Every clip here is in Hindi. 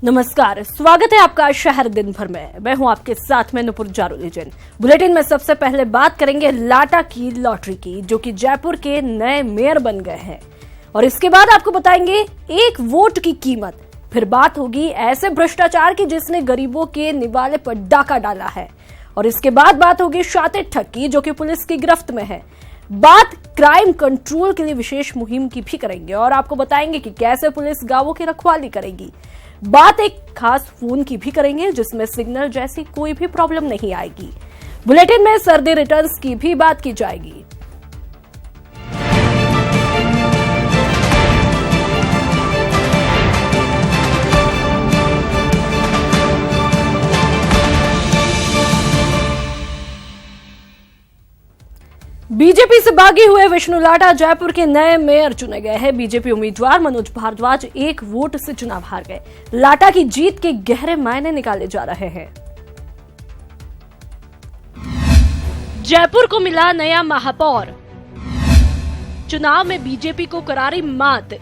नमस्कार, स्वागत है आपका शहर दिन भर में। मैं हूं आपके साथ में नुपुर जारुलीजन। बुलेटिन में सबसे पहले बात करेंगे लाटा की लॉटरी की, जो कि जयपुर के नए मेयर बन गए हैं। और इसके बाद आपको बताएंगे एक वोट की कीमत। फिर बात होगी ऐसे भ्रष्टाचार की जिसने गरीबों के निवाले पर डाका डाला है। और इसके बाद बात होगी शातिर ठग की, जो कि पुलिस की गिरफ्त में है। बात क्राइम कंट्रोल के लिए विशेष मुहिम की भी करेंगे और आपको बताएंगे कि कैसे पुलिस गांवों की रखवाली करेगी। बात एक खास फोन की भी करेंगे जिसमें सिग्नल जैसी कोई भी प्रॉब्लम नहीं आएगी। बुलेटिन में सर्दी रिटर्न्स की भी बात की जाएगी। बीजेपी से बागी हुए विष्णु लाटा जयपुर के नए मेयर चुने गए हैं। बीजेपी उम्मीदवार मनोज भारद्वाज एक वोट से चुनाव हार गए। लाटा की जीत के गहरे मायने निकाले जा रहे हैं। जयपुर को मिला नया महापौर, चुनाव में बीजेपी को करारी मात।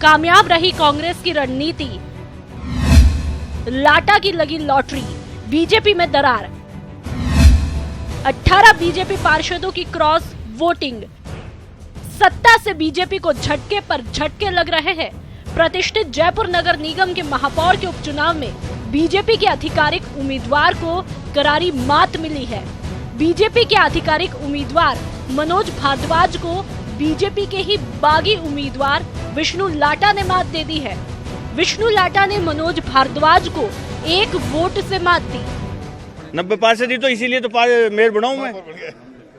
कामयाब रही कांग्रेस की रणनीति, लाटा की लगी लॉटरी, बीजेपी में दरार। 18 बीजेपी पार्षदों की क्रॉस वोटिंग, सत्ता से बीजेपी को झटके पर झटके लग रहे हैं। प्रतिष्ठित जयपुर नगर निगम के महापौर के उपचुनाव में बीजेपी के आधिकारिक उम्मीदवार को करारी मात मिली है। बीजेपी के आधिकारिक उम्मीदवार मनोज भारद्वाज को बीजेपी के ही बागी उम्मीदवार विष्णु लाटा ने मात दे दी है। विष्णु लाटा ने मनोज भारद्वाज को एक वोट से मात दी। 90 पार्षद ही तो इसीलिए तो मेयर बनाऊं मैं।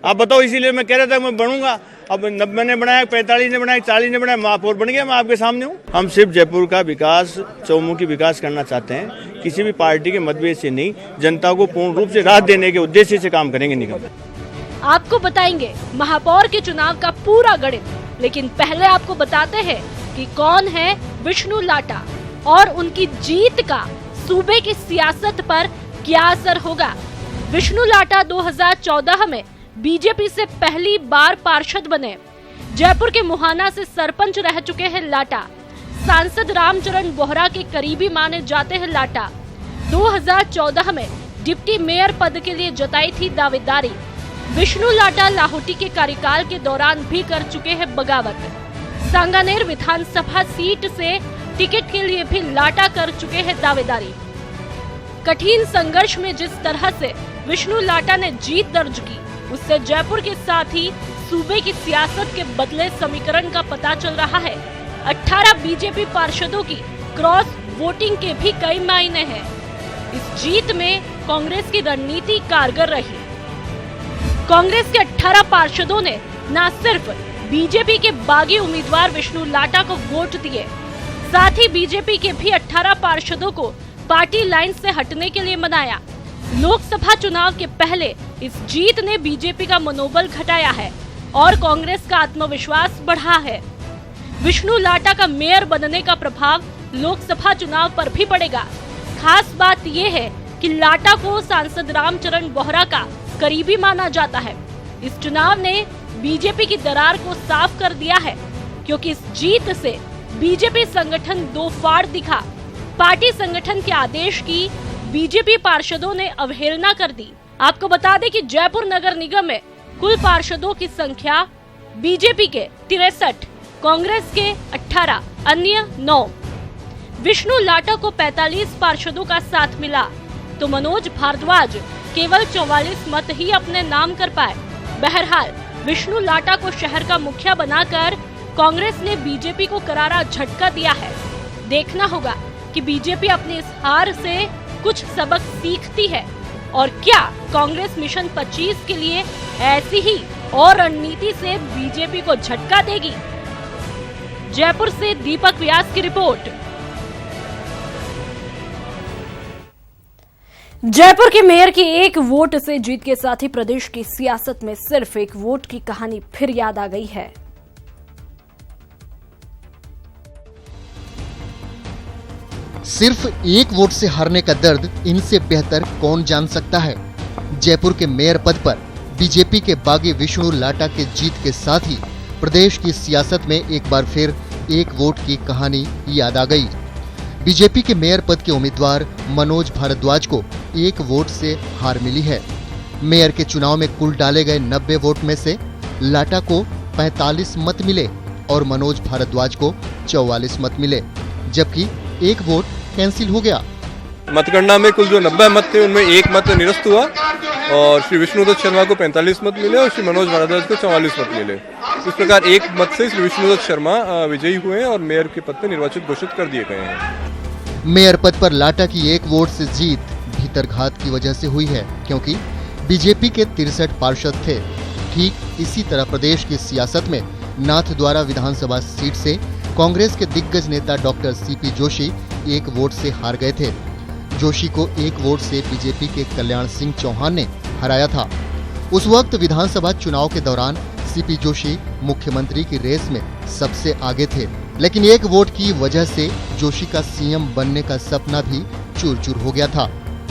आप बताओ, इसीलिए मैं कह रहा था मैं बनूंगा। अब 90 ने बनाया, 45 ने बनाया, 40 ने बनाया, महापौर बन गया। मैं आपके सामने हूँ। हम सिर्फ जयपुर का विकास, चौमुखी विकास करना चाहते हैं। किसी भी पार्टी के मतभेद से नहीं, जनता को पूर्ण रूप से राहत देने के उद्देश्य से काम करेंगे निगम। आपको बताएंगे महापौर के चुनाव का पूरा गणित, लेकिन पहले आपको बताते हैं कि कौन है विष्णु लाटा और उनकी जीत का सूबे की सियासत पर क्या असर होगा। विष्णु लाटा 2014 में बीजेपी से पहली बार पार्षद बने। जयपुर के मुहाना से सरपंच रह चुके हैं लाटा। सांसद रामचरण बोहरा के करीबी माने जाते हैं लाटा। 2014 में डिप्टी मेयर पद के लिए जताई थी दावेदारी। विष्णु लाटा लाहौटी के कार्यकाल के दौरान भी कर चुके हैं बगावत। सांगानेर विधानसभा सीट से टिकट के लिए भी लाटा कर चुके हैं दावेदारी। कठिन संघर्ष में जिस तरह से विष्णु लाटा ने जीत दर्ज की, उससे जयपुर के साथ ही सूबे की सियासत के बदले समीकरण का पता चल रहा है। 18 बीजेपी पार्षदों की क्रॉस वोटिंग के भी कई मायने हैं। इस जीत में कांग्रेस की रणनीति कारगर रही। कांग्रेस के 18 पार्षदों ने न सिर्फ बीजेपी के बागी उम्मीदवार विष्णु लाटा को वोट दिए, साथ ही बीजेपी के भी 18 पार्षदों को पार्टी लाइन से हटने के लिए मनाया। लोकसभा चुनाव के पहले इस जीत ने बीजेपी का मनोबल घटाया है और कांग्रेस का आत्मविश्वास बढ़ा है। विष्णु लाटा का मेयर बनने का प्रभाव लोकसभा चुनाव पर भी पड़ेगा। खास बात यह है कि लाटा को सांसद रामचरण बोहरा का करीबी माना जाता है। इस चुनाव ने बीजेपी की दरार को साफ कर दिया है, क्योंकि इस जीत से बीजेपी संगठन दो फाड़ दिखा। पार्टी संगठन के आदेश की बीजेपी पार्षदों ने अवहेलना कर दी। आपको बता दें कि जयपुर नगर निगम में कुल पार्षदों की संख्या बीजेपी के 63, कांग्रेस के 18, अन्य 9। विष्णु लाटा को 45 पार्षदों का साथ मिला तो मनोज भारद्वाज केवल 44 मत ही अपने नाम कर पाए। बहरहाल विष्णु लाटा को शहर का मुखिया बनाकर कांग्रेस ने बीजेपी को करारा झटका दिया है। देखना होगा कि बीजेपी अपनी इस हार से कुछ सबक सीखती है और क्या कांग्रेस मिशन 25 के लिए ऐसी ही और रणनीति से बीजेपी को झटका देगी। जयपुर से दीपक व्यास की रिपोर्ट। जयपुर के मेयर की एक वोट से जीत के साथ ही प्रदेश की सियासत में सिर्फ एक वोट की कहानी फिर याद आ गई है। सिर्फ एक वोट से हारने का दर्द इनसे बेहतर कौन जान सकता है। जयपुर के मेयर पद पर बीजेपी के बागी विष्णु लाटा के जीत के साथ ही प्रदेश की सियासत में एक बार फिर एक वोट की कहानी याद आ गई। बीजेपी के मेयर पद के उम्मीदवार मनोज भारद्वाज को 1 वोट से हार मिली है। मेयर के चुनाव में कुल डाले गए 90 वोट में से लाटा को 45 मत मिले और मनोज भारद्वाज को 44 मत मिले, जबकि 1 वोट कैंसिल हो गया। मतगणना में कुल जो 90 मत थे उनमें 1 मत निरस्त हुआ और श्री विष्णुदत्त शर्मा को 45 मत मिले और श्री मनोज भारद्वाज को 44 मत मिले। इस प्रकार 1 मत से श्री विष्णुदत्त शर्मा विजयी हुए हैं और मेयर के पद पर निर्वाचित घोषित कर दिए गए हैं। मेयर पद पर लाटा की 1 वोट से जीत भीतरघात की वजह से हुई है, क्योंकि बीजेपी के 63 पार्षद थे। ठीक इसी तरह प्रदेश की सियासत में नाथद्वारा विधानसभा सीट से कांग्रेस के दिग्गज नेता डॉक्टर सीपी जोशी 1 वोट से हार गए थे। जोशी को 1 वोट से बीजेपी के कल्याण सिंह चौहान ने हराया था। उस वक्त विधानसभा चुनाव के दौरान सीपी जोशी मुख्यमंत्री की रेस में सबसे आगे थे, लेकिन 1 वोट की वजह से जोशी का सीएम बनने का सपना भी चूर-चूर हो गया था।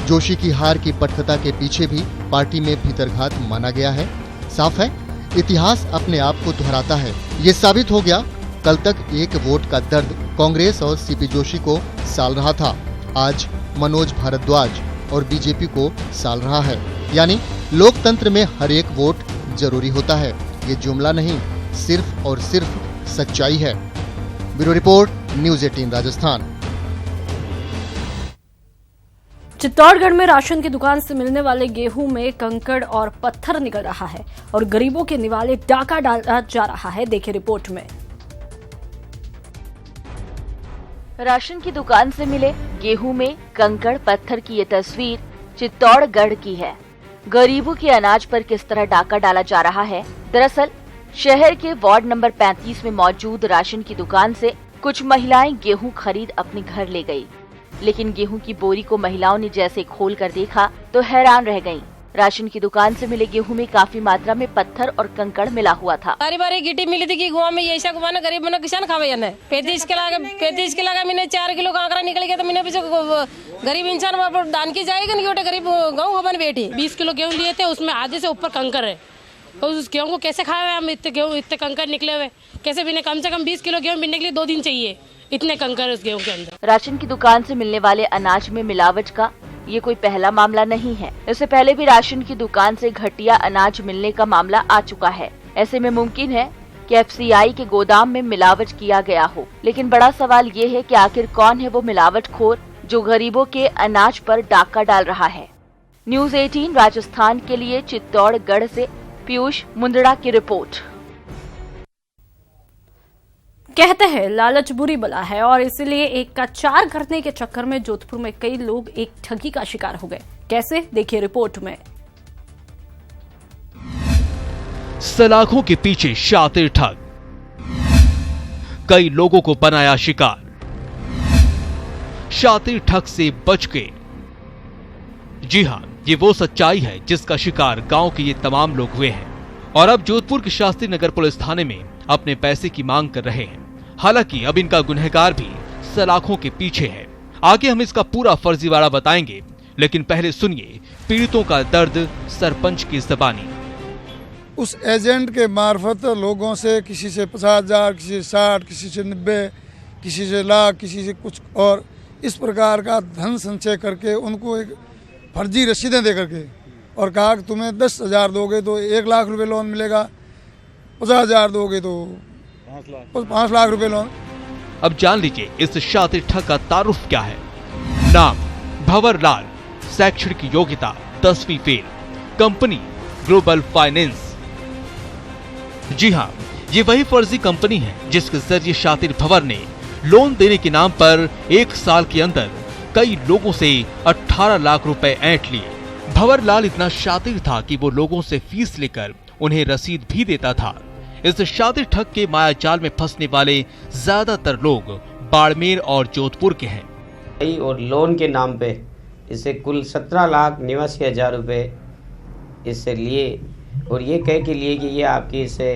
जोशी की हार की पटकथा के पीछे भी पार्टी में भीतरघात माना गया है। साफ है, इतिहास अपने आप को दोहराता है। ये साबित हो गया, कल तक 1 वोट का दर्द कांग्रेस और सीपी जोशी को साल रहा था, आज मनोज भारद्वाज और बीजेपी को साल रहा है। यानी लोकतंत्र में हर एक वोट जरूरी होता है। ये जुमला नहीं, सिर्फ और सिर्फ सच्चाई है। Bureau report, news 18 Rajasthan. Chittorgarh में राशन की दुकान से मिलने वाले गेहूं में कंकड़ और पत्थर निकल रहा है और गरीबों के निवाले डाका डाला जा रहा है। देखिए रिपोर्ट में। राशन की दुकान से मिले गेहूं में कंकड़ पत्थर की ये तस्वीर चित्तौड़गढ़ की है। गरीबों के अनाज पर किस तरह डाका डाला जा रहा है। दरअसल शहर के वार्ड नंबर 35 में मौजूद राशन की दुकान से कुछ महिलाएं गेहूं खरीद अपने घर ले गई, लेकिन गेहूं की बोरी को महिलाओं ने जैसे खोल कर देखा तो हैरान रह गईं। राशन की दुकान से मिले गेहूं में काफी मात्रा में पत्थर और कंकड़ मिला हुआ था। बारी बारी गिट्टी मिली थी कि गुआ में ऐसा गुआ ना गरीब बना किसान खावे जाने 35 के लगा मैंने 4 किलो कांकरा निकल गया तो मैंने गरीब इंसान दान की जाएगा नहीं, गरीब गाँव बन बैठी 20 किलो गेहूँ लिए थे, उसमें आधे से ऊपर कंकर है। और उस गेहूँ को कैसे खाए हम, इतने गेहूँ इतने कंकर निकले हुए कैसे बिने? कम से कम 20 किलो गेहूँ बिनने के लिए 2 दिन चाहिए, इतने कंकर उस गेहूँ के अंदर। राशन की दुकान से मिलने वाले अनाज में मिलावट का ये कोई पहला मामला नहीं है। इससे पहले भी राशन की दुकान से घटिया अनाज मिलने का मामला आ चुका है। ऐसे में मुमकिन है कि एफसीआई के गोदाम में मिलावट किया गया हो, लेकिन बड़ा सवाल ये है कि आखिर कौन है वो मिलावटखोर जो गरीबों के अनाज पर डाका डाल रहा है। न्यूज़ 18 राजस्थान के लिए चित्तौड़गढ़ से पीयूष मुंदड़ा की रिपोर्ट। कहते हैं लालच बुरी बला है और इसलिए 1 का 4 करने के चक्कर में जोधपुर में कई लोग एक ठगी का शिकार हो गए। कैसे, देखिए रिपोर्ट में। सलाखों के पीछे शातिर ठग, कई लोगों को बनाया शिकार। शातिर ठग से बच के। जी हां, ये वो सच्चाई है जिसका शिकार गांव के ये तमाम लोग हुए हैं और अब जोधपुर के शास्त्री नगर पुलिस थाने में अपने पैसे की मांग कर रहे हैं। हालांकि अब इनका गुनहगार भी सलाखों के पीछे है। आगे हम इसका पूरा फर्जीवाड़ा बताएंगे, लेकिन पहले सुनिए पीड़ितों का दर्द सरपंच की ज़बानी। उस एजेंट के मार्फत लोगों से किसी से 50,000, किसी से 60, किसी से 90, किसी से लाख, किसी से कुछ और इस प्रकार का धन संचय करके उनको एक फर्जी रसीदें दे करके और कहा कि तुम्हें 10,000 दोगे तो 1 लाख रुपए लोन मिलेगा, 50,000 दोगे तो 5 लाख रुपए लोन। अब जान लीजिए इस शातिर ठग का तारुफ क्या है। नाम भंवर लाल, शैक्षणिक योग्यता 10वीं फेल, कंपनी ग्लोबल फाइनेंस। जी हां, ये वही फर्जी कंपनी है जिसके जरिए शातिर भंवर ने लोन देने के नाम पर 1 साल के अंदर कई लोगों से 18 लाख रुपए ऐंठ लिए। भंवर लाल इतना शातिर था कि वो लोगों से फीस लेकर उन्हें रसीद भी देता था। इस शातिर ठग के मायाजाल में फंसने वाले ज्यादातर लोग बाड़मेर और जोधपुर के हैं। और लोन के नाम पे इसे कुल 17,89,000 रुपए इससे लिए और ये कह के लिए कि ये आपकी इसे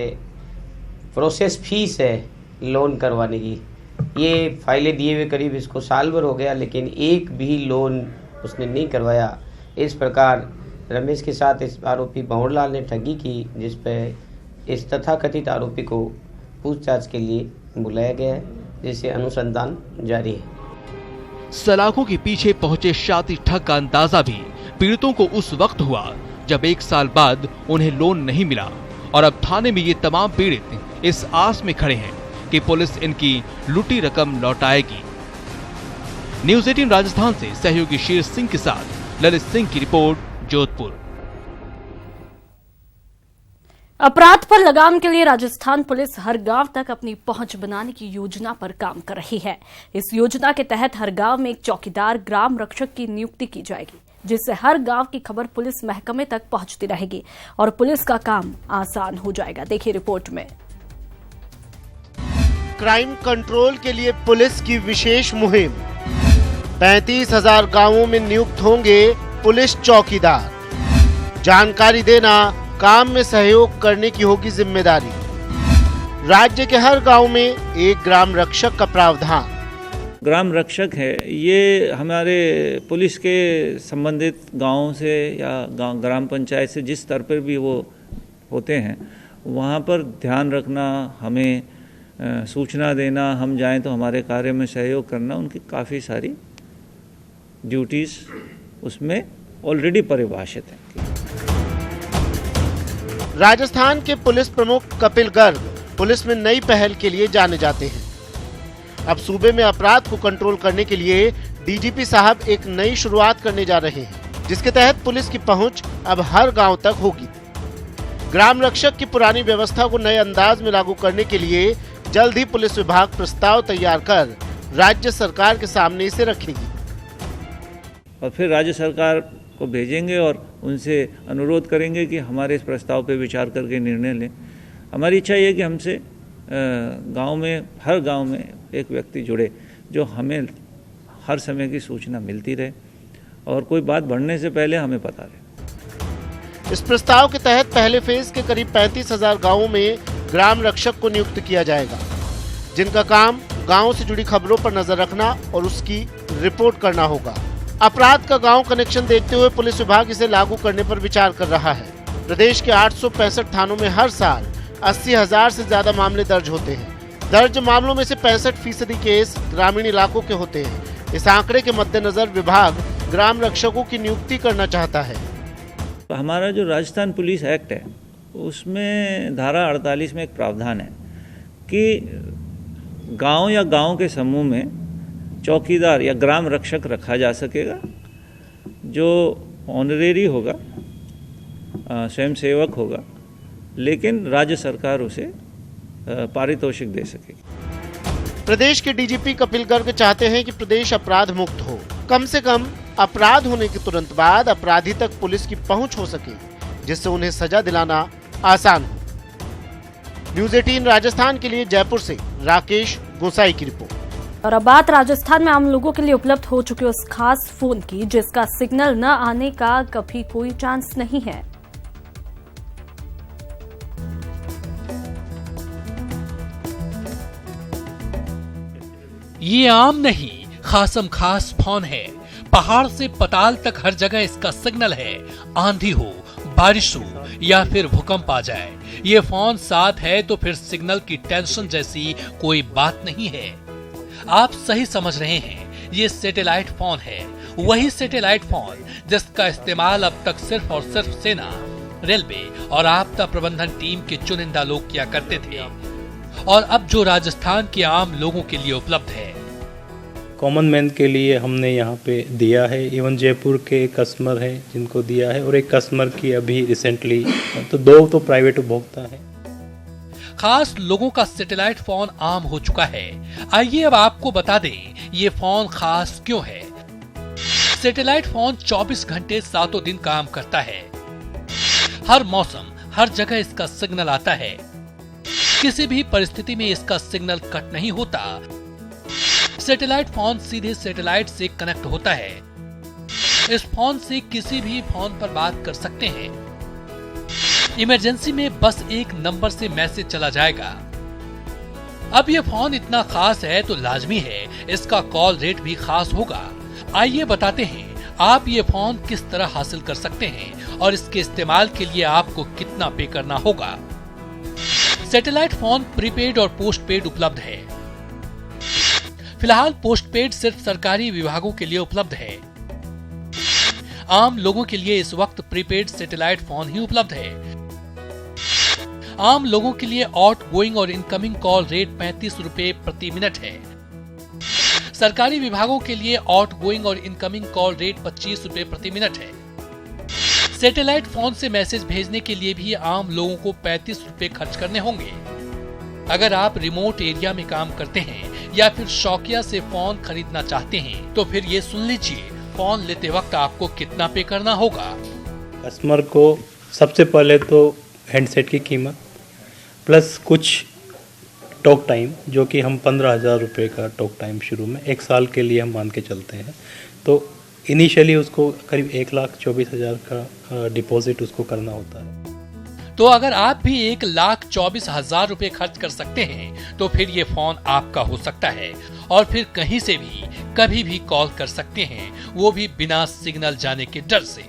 प्रोसेस फीस है लोन करवाने की। ये फाइलें दिए हुए करीब इसको साल भर हो गया, लेकिन एक भी लोन उसने नहीं करवाया। इस प्रकार रमेश के साथ इस आरोपी भंवर लाल ने ठगी की, जिस पे इस तथाकथित आरोपी को पूछताछ के लिए बुलाया गया है, जिससे अनुसंधान जारी है। सलाखों के पीछे पहुंचे शातिर ठग का अंदाजा भी पीड़ितों को उस वक्त हुआ जब 1 साल बाद उन्हें लोन नहीं मिला और अब थाने में ये तमाम पीड़ित इस आस में खड़े हैं कि पुलिस इनकी लुटी रकम लौटाएगी। न्यूज़ 18 राजस्थान से सहयोगी शेर सिंह के साथ ललित सिंह की रिपोर्ट, जोधपुर। अपराध पर लगाम के लिए राजस्थान पुलिस हर गांव तक अपनी पहुंच बनाने की योजना पर काम कर रही है। इस योजना के तहत हर गांव में एक चौकीदार ग्राम रक्षक की नियुक्ति की जाएगी, जिससे हर गांव की खबर पुलिस महकमे तक पहुंचती रहेगी और पुलिस का काम आसान हो जाएगा। देखिए रिपोर्ट में। क्राइम कंट्रोल के लिए पुलिस की विशेष मुहिम। 35,000 गांवों में नियुक्त होंगे पुलिस चौकीदार। जानकारी देना, काम में सहयोग करने की होगी जिम्मेदारी। राज्य के हर गांव में एक ग्राम रक्षक का प्रावधान। ग्राम रक्षक है, ये हमारे पुलिस के संबंधित गांवों से या ग्राम पंचायत से जिस स्तर पर भी वो होते हैं वहाँ पर ध्यान रखना, हमें सूचना देना, हम जाएं तो हमारे कार्य में सहयोग करना, उनकी काफ़ी सारी ड्यूटीज़ उसमें ऑलरेडी परिभाषित हैं। राजस्थान के पुलिस प्रमुख कपिल गर्ग पुलिस में नई पहल के लिए जाने जाते हैं। अब सूबे में अपराध को कंट्रोल करने के लिए डीजीपी साहब एक नई शुरुआत करने जा रहे हैं, जिसके तहत पुलिस की पहुंच अब हर गांव तक होगी। ग्राम रक्षक की पुरानी व्यवस्था को नए अंदाज में लागू करने के लिए जल्द ही पुलिस विभाग प्रस्ताव तैयार कर राज्य सरकार के सामने इसे रखेगी और फिर राज्य सरकार को भेजेंगे और उनसे अनुरोध करेंगे कि हमारे इस प्रस्ताव पर विचार करके निर्णय लें। हमारी इच्छा ये है कि हमसे गांव में, हर गांव में एक व्यक्ति जुड़े जो हमें हर समय की सूचना मिलती रहे और कोई बात बढ़ने से पहले हमें पता रहे। इस प्रस्ताव के तहत पहले फेज के करीब 35,000 गांवों में ग्राम रक्षक को नियुक्त किया जाएगा, जिनका काम गांव से जुड़ी खबरों पर नजर रखना और उसकी रिपोर्ट करना होगा। अपराध का गांव कनेक्शन देखते हुए पुलिस विभाग इसे लागू करने पर विचार कर रहा है। प्रदेश के 865 थानों में हर साल 80,000 से ज्यादा मामले दर्ज होते हैं। दर्ज मामलों में से 65% केस ग्रामीण इलाकों के होते हैं। इस आंकड़े के मद्देनजर विभाग ग्राम रक्षकों की नियुक्ति करना चाहता है। हमारा जो राजस्थान पुलिस एक्ट है उसमें धारा 48 में एक प्रावधान है कि गांव या गांव के समूह में चौकीदार या ग्राम रक्षक रखा जा सकेगा, जो ऑनरेरी होगा, स्वयं सेवक होगा, लेकिन राज्य सरकार उसे पारितोषिक दे सकेगी। प्रदेश के डीजीपी कपिल गर्ग चाहते हैं कि प्रदेश अपराध मुक्त हो। कम से कम अपराध होने के तुरंत बाद अपराधी तक पुलिस की पहुंच हो सके, जिससे उन्हें सजा दिलाना आसान हो। न्यूज़ 18 राजस्थान के लिए जयपुर से राकेश गोसाई की रिपोर्ट। और अब बात राजस्थान में आम लोगों के लिए उपलब्ध हो चुके उस खास फोन की जिसका सिग्नल न आने का कभी कोई चांस नहीं है। ये आम नहीं, खासम खास फोन है। पहाड़ से पताल तक हर जगह इसका सिग्नल है। आंधी हो, बारिश हो या फिर भूकंप आ जाए, ये फोन साथ है तो फिर सिग्नल की टेंशन जैसी कोई बात नहीं है। आप सही समझ रहे हैं, ये सैटेलाइट फोन है। वही सैटेलाइट फोन जिसका इस्तेमाल अब तक सिर्फ और सिर्फ सेना, रेलवे और आपदा प्रबंधन टीम के चुनिंदा लोग किया करते थे और अब जो राजस्थान के आम लोगों के लिए उपलब्ध है। कॉमन मैन के लिए हमने यहाँ पे दिया है। इवन जयपुर के कस्टमर है जिनको दिया है और एक कस्टमर की अभी रिसेंटली, तो 2 तो प्राइवेट उपभोक्ता है। खास लोगों का सैटेलाइट फोन आम हो चुका है। आइए अब आपको बता दें ये फोन खास क्यों है। सैटेलाइट फोन 24 घंटे 7 दिन काम करता है। हर मौसम, हर जगह इसका सिग्नल आता है। किसी भी परिस्थिति में इसका सिग्नल कट नहीं होता। सैटेलाइट फोन सीधे सैटेलाइट से कनेक्ट होता है। इस फोन से किसी भी फोन पर बात कर सकते हैं। इमरजेंसी में बस एक नंबर से मैसेज चला जाएगा। अब ये फोन इतना खास है तो लाजमी है इसका कॉल रेट भी खास होगा। आइए बताते हैं आप ये फोन किस तरह हासिल कर सकते हैं और इसके इस्तेमाल के लिए आपको कितना पे करना होगा। सैटेलाइट फोन प्रीपेड और पोस्टपेड उपलब्ध है। फिलहाल पोस्टपेड सिर्फ सरकारी विभागों के लिए उपलब्ध है। आम लोगों के लिए इस वक्त प्रीपेड सैटेलाइट फोन ही उपलब्ध है। आम लोगों के लिए आउटगोइंग और इनकमिंग कॉल रेट 35 रुपए प्रति मिनट है। सरकारी विभागों के लिए आउटगोइंग और इनकमिंग कॉल रेट 25 रुपए प्रति मिनट है। सैटेलाइट फोन से मैसेज भेजने के लिए भी आम लोगों को 35 रुपए खर्च करने होंगे। अगर आप रिमोट एरिया में काम करते हैं या फिर शौकिया से फोन खरीदना चाहते हैं तो फिर ये सुन लीजिए, फोन लेते वक्त आपको कितना पे करना होगा। कस्टमर को सबसे पहले तो हैंडसेट की कीमत प्लस कुछ टॉक टाइम, जो कि हम 15,000 रुपये का टॉक टाइम शुरू में 1 साल के लिए हम मान के चलते हैं, तो इनिशियली उसको करीब 1,24,000 का डिपॉजिट उसको करना होता है। तो अगर आप भी 1,24,000 रुपए खर्च कर सकते हैं तो फिर ये फोन आपका हो सकता है और फिर कहीं से भी कभी भी कॉल कर सकते हैं, वो भी बिना सिग्नल जाने के डर से।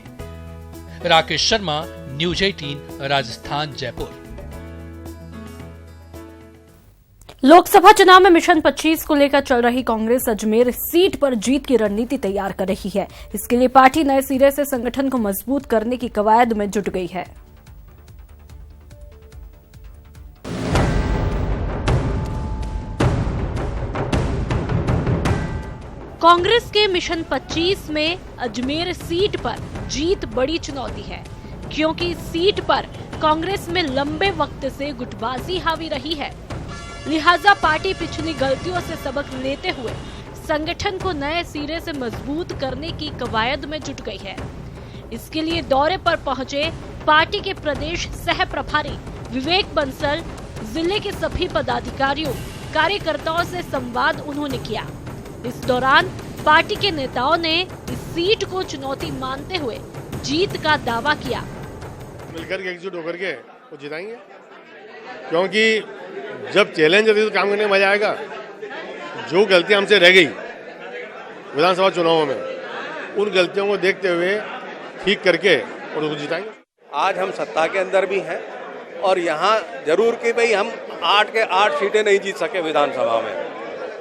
राकेश शर्मा, न्यूज 18, राजस्थान, जयपुर। लोकसभा चुनाव में मिशन 25 को लेकर चल रही कांग्रेस अजमेर सीट पर जीत की रणनीति तैयार कर रही है। इसके लिए पार्टी नए सिरे से संगठन को मजबूत करने की कवायद में जुट गई है। कांग्रेस के मिशन 25 में अजमेर सीट पर जीत बड़ी चुनौती है, क्योंकि इस सीट पर कांग्रेस में लंबे वक्त से गुटबाजी हावी रही है। लिहाजा पार्टी पिछली गलतियों से सबक लेते हुए संगठन को नए सिरे से मजबूत करने की कवायद में जुट गई है। इसके लिए दौरे पर पहुंचे पार्टी के प्रदेश सह प्रभारी विवेक बंसल, जिले के सभी पदाधिकारियों, कार्यकर्ताओं से संवाद उन्होंने किया। इस दौरान पार्टी के नेताओं ने इस सीट को चुनौती मानते हुए जीत का दावा किया। मिलकर के एकजुट होकर के वो जिताएंगे, क्योंकि जब चैलेंज होती है तो काम करने में मजा आएगा। जो गलतियां हमसे रह गई विधानसभा चुनावों में, उन गलतियों को देखते हुए ठीक करके और उसको जिताएंगे। आज हम सत्ता के अंदर भी हैं और यहाँ जरूर कि भाई हम 8 के 8 सीटें नहीं जीत सके विधानसभा में,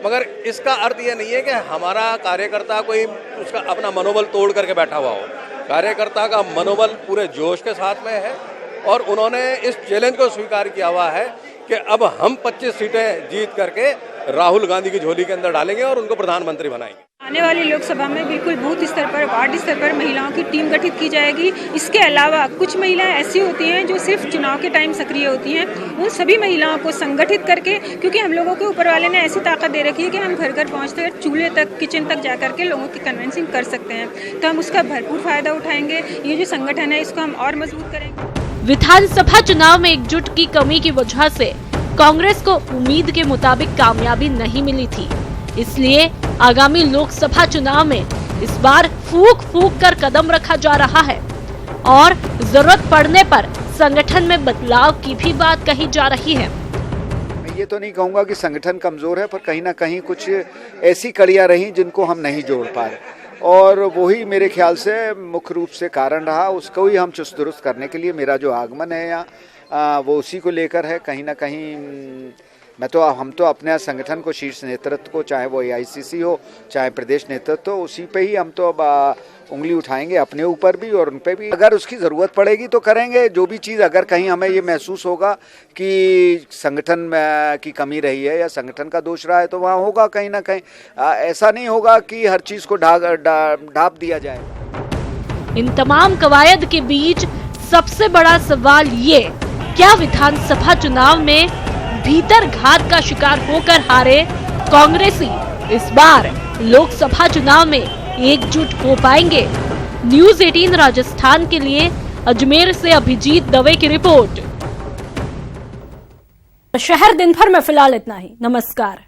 मगर इसका अर्थ ये नहीं है कि हमारा कार्यकर्ता कोई उसका अपना मनोबल तोड़ करके बैठा हुआ हो। कार्यकर्ता का मनोबल पूरे जोश के साथ में है और उन्होंने इस चैलेंज को स्वीकार किया हुआ है कि अब हम 25 सीटें जीत करके राहुल गांधी की झोली के अंदर डालेंगे और उनको प्रधानमंत्री बनाएंगे। आने वाली लोकसभा में बिल्कुल बूथ स्तर पर, वार्ड स्तर पर महिलाओं की टीम गठित की जाएगी। इसके अलावा कुछ महिलाएं ऐसी होती हैं जो सिर्फ चुनाव के टाइम सक्रिय होती हैं, उन सभी महिलाओं को संगठित करके, क्योंकि हम लोगों के ऊपर वाले ने ऐसी ताकत दे रखी है कि हम घर घर पहुंचते हुए चूल्हे तक, किचन तक जा करके लोगों की कन्विंसिंग कर सकते हैं। तो हम उसका भरपूर फायदा उठाएंगे। ये जो संगठन है इसको हम और मजबूत करेंगे। विधानसभा चुनाव में एकजुट की कमी की वजह से कांग्रेस को उम्मीद के मुताबिक कामयाबी नहीं मिली थी, इसलिए आगामी लोकसभा चुनाव में इस बार फूंक कर कदम रखा जा रहा है और जरूरत पड़ने पर संगठन में बदलाव की भी बात कही जा रही है। मैं ये तो नहीं कहूँगा कि संगठन कमजोर है, पर कहीं ना कहीं कुछ ऐसी कड़ियाँ रही जिनको हम नहीं जोड़ पाए और वही मेरे ख्याल से मुख्य रूप से कारण रहा। उसको ही हम चुस्त दुरुस्त करने के लिए मेरा जो आगमन है यहाँ वो उसी को लेकर है। कहीं ना कहीं हम तो अपने संगठन को, शीर्ष नेतृत्व को, चाहे वो AICC हो चाहे प्रदेश नेतृत्व हो, उसी पे ही हम तो अब उंगली उठाएंगे, अपने ऊपर भी और उन पे भी। अगर उसकी ज़रूरत पड़ेगी तो करेंगे जो भी चीज़। अगर कहीं हमें ये महसूस होगा कि संगठन की कमी रही है या संगठन का दोष रहा है तो वहाँ होगा कहीं ना कहीं। ऐसा नहीं होगा कि हर चीज़ को ढाँप दिया जाए। इन तमाम कवायद के बीच सबसे बड़ा सवाल ये, क्या विधानसभा चुनाव में भीतर घात का शिकार होकर हारे कांग्रेसी इस बार लोकसभा चुनाव में एकजुट हो पाएंगे? न्यूज 18 राजस्थान के लिए अजमेर से अभिजीत दवे की रिपोर्ट। शहर दिन भर में फिलहाल इतना ही। नमस्कार।